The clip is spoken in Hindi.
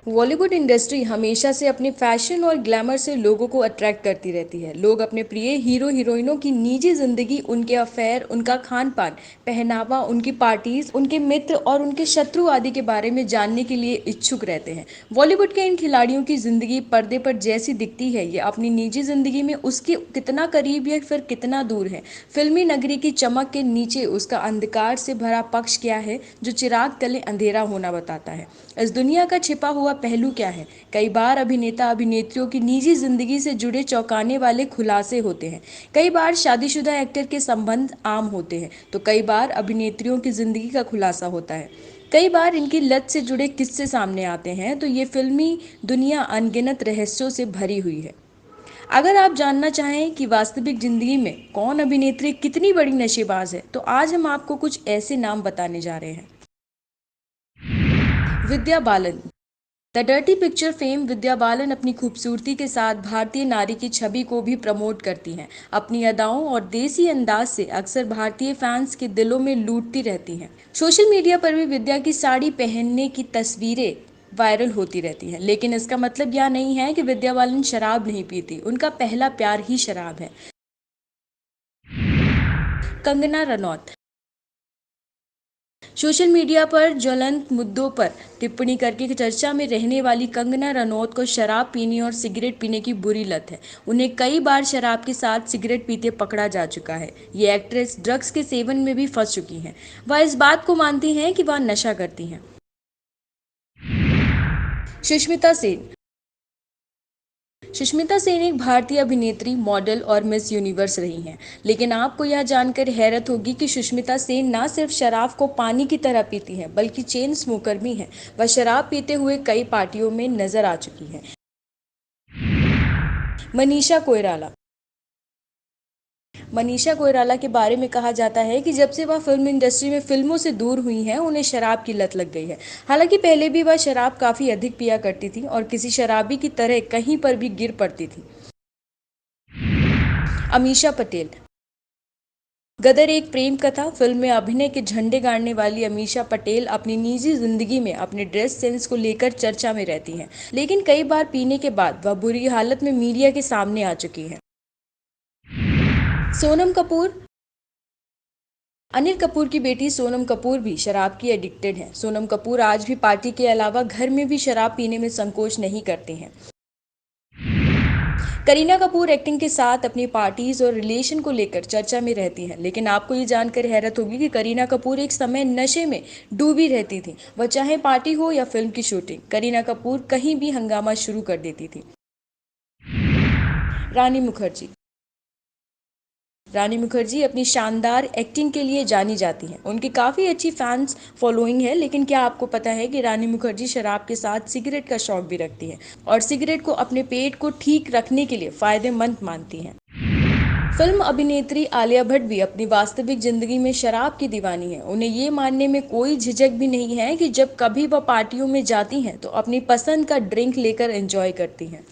बॉलीवुड इंडस्ट्री हमेशा से अपने फैशन और ग्लैमर से लोगों को अट्रैक्ट करती रहती है। लोग अपने प्रिय हीरो हीरोइनों की निजी जिंदगी, उनके अफेयर, उनका खान पान, पहनावा, उनकी पार्टीज, उनके मित्र और उनके शत्रु आदि के बारे में जानने के लिए इच्छुक रहते हैं। बॉलीवुड के इन खिलाड़ियों की जिंदगी पर्दे पर जैसी दिखती है, ये अपनी निजी जिंदगी में उसके कितना करीब या फिर कितना दूर है। फिल्मी नगरी की चमक के नीचे उसका अंधकार से भरा पक्ष क्या है, जो चिराग तले अंधेरा होना बताता है। इस दुनिया का छिपा हुआ पहलू क्या है। कई बार अभिनेता अभिनेत्रियों की निजी जिंदगी से जुड़े चौंकाने वाले खुलासे होते हैं। कई बार शादीशुदा एक्टर के संबंध आम होते हैं, तो कई बार अभिनेत्रियों की जिंदगी का खुलासा होता है। कई बार इनकी लत से जुड़े किस्से सामने आते हैं। तो ये फिल्मी दुनिया अनगिनत रहस्यों से भरी हुई है। अगर आप जानना चाहें कि वास्तविक जिंदगी में कौन अभिनेत्री कितनी बड़ी नशेबाज है, तो आज हम आपको कुछ ऐसे नाम बताने जा रहे हैं। Vidya Balan. The dirty picture fame Vidya Balan अपनी खूबसूरती के साथ भारतीय नारी की छवि को भी प्रमोट करती हैं। अपनी अदाओं और देसी अंदाज से अक्सर भारतीय फैंस के दिलों में लूटती रहती हैं। सोशल मीडिया पर भी विद्या की साड़ी पहनने की तस्वीरें वायरल होती रहती हैं, लेकिन इसका मतलब यह नहीं है कि विद्या बालन शराब नहीं पीती। उनका पहला प्यार ही शराब है। कंगना रनौत। सोशल मीडिया पर ज्वलंत मुद्दों पर टिप्पणी करके चर्चा में रहने वाली कंगना रनौत को शराब पीने और सिगरेट पीने की बुरी लत है। उन्हें कई बार शराब के साथ सिगरेट पीते पकड़ा जा चुका है। ये एक्ट्रेस ड्रग्स के सेवन में भी फंस चुकी हैं। वह इस बात को मानती हैं कि वह नशा करती हैं। सुष्मिता सेन। सुष्मिता सेन एक भारतीय अभिनेत्री, मॉडल और मिस यूनिवर्स रही हैं। लेकिन आपको यह जानकर हैरत होगी कि सुष्मिता सेन न सिर्फ शराब को पानी की तरह पीती हैं, बल्कि चेन स्मोकर भी हैं। वह शराब पीते हुए कई पार्टियों में नजर आ चुकी हैं। मनीषा कोइराला। मनीषा कोइराला के बारे में कहा जाता है कि जब से वह फिल्म इंडस्ट्री में फिल्मों से दूर हुई हैं, उन्हें शराब की लत लग गई है। हालांकि पहले भी वह शराब काफी अधिक पिया करती थी और किसी शराबी की तरह कहीं पर भी गिर पड़ती थी। अमीषा पटेल। गदर एक प्रेम कथा फिल्म में अभिनय के झंडे गाड़ने वाली अमीषा पटेल अपनी निजी जिंदगी में अपने ड्रेस सेंस को लेकर चर्चा में रहती हैं। लेकिन कई बार पीने के बाद वह बुरी हालत में मीडिया के सामने आ चुकी हैं। सोनम कपूर। अनिल कपूर की बेटी सोनम कपूर भी शराब की एडिक्टेड है। सोनम कपूर आज भी पार्टी के अलावा घर में भी शराब पीने में संकोच नहीं करती हैं। करीना कपूर एक्टिंग के साथ अपनी पार्टीज और रिलेशन को लेकर चर्चा में रहती हैं। लेकिन आपको ये जानकर हैरत होगी कि करीना कपूर एक समय नशे में डूबी रहती थी। वह चाहे पार्टी हो या फिल्म की शूटिंग, करीना कपूर कहीं भी हंगामा शुरू कर देती थी। रानी मुखर्जी। रानी मुखर्जी अपनी शानदार एक्टिंग के लिए जानी जाती हैं। उनकी काफ़ी अच्छी फैंस फॉलोइंग है। लेकिन क्या आपको पता है कि रानी मुखर्जी शराब के साथ सिगरेट का शौक भी रखती हैं और सिगरेट को अपने पेट को ठीक रखने के लिए फ़ायदेमंद मानती हैं। फिल्म अभिनेत्री आलिया भट्ट भी अपनी वास्तविक जिंदगी में शराब की दीवानी है। उन्हें ये मानने में कोई झिझक भी नहीं है कि जब कभी वह पार्टियों में जाती हैं तो अपनी पसंद का ड्रिंक लेकर एंजॉय करती हैं।